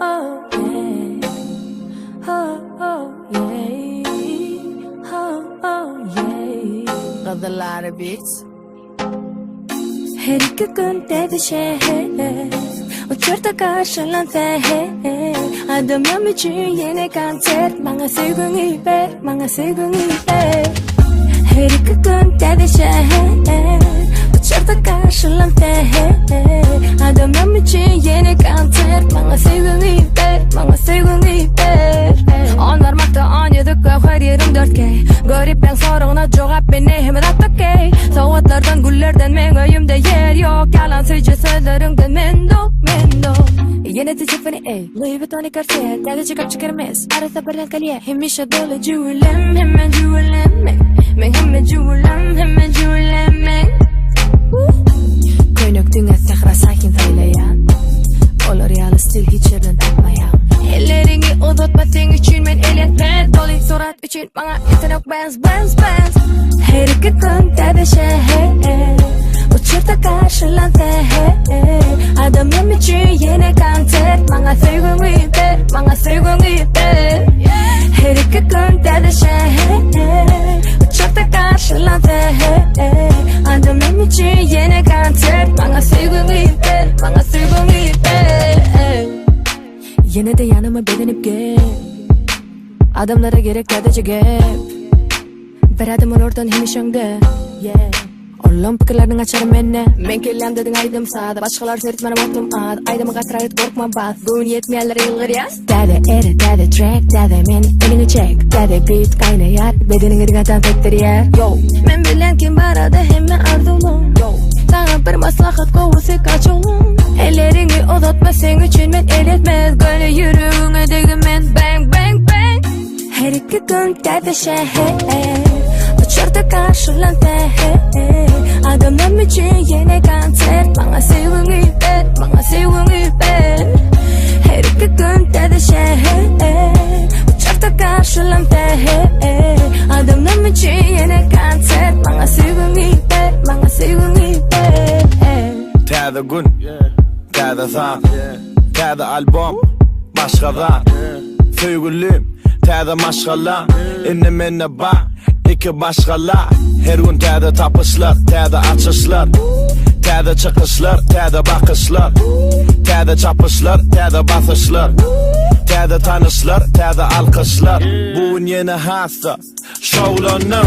oh, yeah. Oh, yeah. Oh, yeah. Got a lot of beats. Her iki günde bir şehir uçurta karşılantı. Adam için yeni konser. Bana sevgini ver, bana sevgini ver. Her iki günde bir şehir uçurta karşılantı. Adam için yeni konser. Bana sevgini ver, bana sevgini ver. Onarmakta 17 her yerim 4K. Garip ben soruna cevap beni hemen attakey. Saatlardan güllerden men öymde yer yok. Yalan söyleyece sözlerimden mendo. Yine de cefeni ey Louis Vuitton kartiye Derdi çıkıp çıkarmaz Arada bir renkaliye Hemişe dolu cüvelem Hemen cüvelem Men hemen cüvelem Hemen cüvelem Koynuk dünya sehra sakin faylayan Olur yalı stil hiç yerden takmayan Ellerini uzatma sen için men el etme Dolu surat için bana yetenek benz Her iki günde bir şehir uçurta karşılantı. Adamım için yeni konser. Bana sevgini ver, bana sevgini ver. Her iki günde de şehir uçurta karşılantı. Adamım için yeni konser. Bana sevgini ver, bana sevgini ver. Yine de yanıma bedenip gel. Adamlara gerek sadece gel. Bir adım oradan hemiş önde. Yeah. Oğlum fikirlerini açarım enne. Men kellem dedin aydım sağda. Başkalar seyretmene botum ad. Aydımı katrayıt korkma bas. Gün yetmeyenler yılgır yaz. Dede eri, dede track, dede men elini çek. Dede beat kaynayar. Bedenini digatan tektir yer. Yo. Men bilen kim barada hemen ardılım. Yo. Sana bir maslahat kovursa kaç oğlum. Ellerini uzatma sen için men el etmez. Gönlü yürüğüne degim men bang bang bang. Her iki günde bir şehir uçurta karşılantı. Adamım için yeni konser. Bana sevgini ver, bana sevgini ver. Her iki günde de şehir uçurta karşılantı. Adamım için yeni konser. Bana sevgini ver, bana sevgini ver. Täze gün, täze saat, täze album, başkadan. Söygülüm, täze maşgala, inne bak. İki başkalar. Her gün täze tapışlar, täze açışlar. Täze çıkışlar, täze bakışlar. Täze çapışlar, täze basışlar. Täze tanışlar, täze alkışlar. Bugün yeni hasta, şovlanım.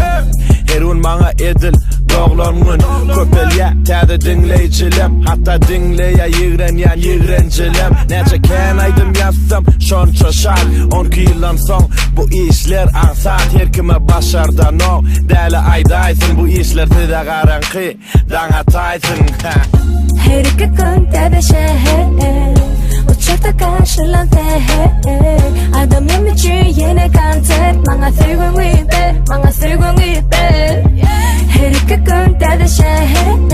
Her gün bana edil, doğlanın. Köpelye, täze dinleyicilem. Hatta dinleye yigrencilem. Nece kenaydım yazsam, şonça şal. 12 yıldan son bu işler asat. Her kime başardan o. Deli aydaysın bu işler size garanki. Danataysın. Her iki günde bir şehir uçurta karşılantı. Adamım için yeni konser. Bana sevgini ver, bana sevgini ver. Her iki günde de şehir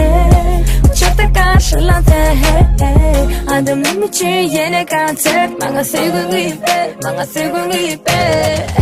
uçurta karşılantı. Adamım için yeni konser. Bana sevgini ver, bana sevgini ver.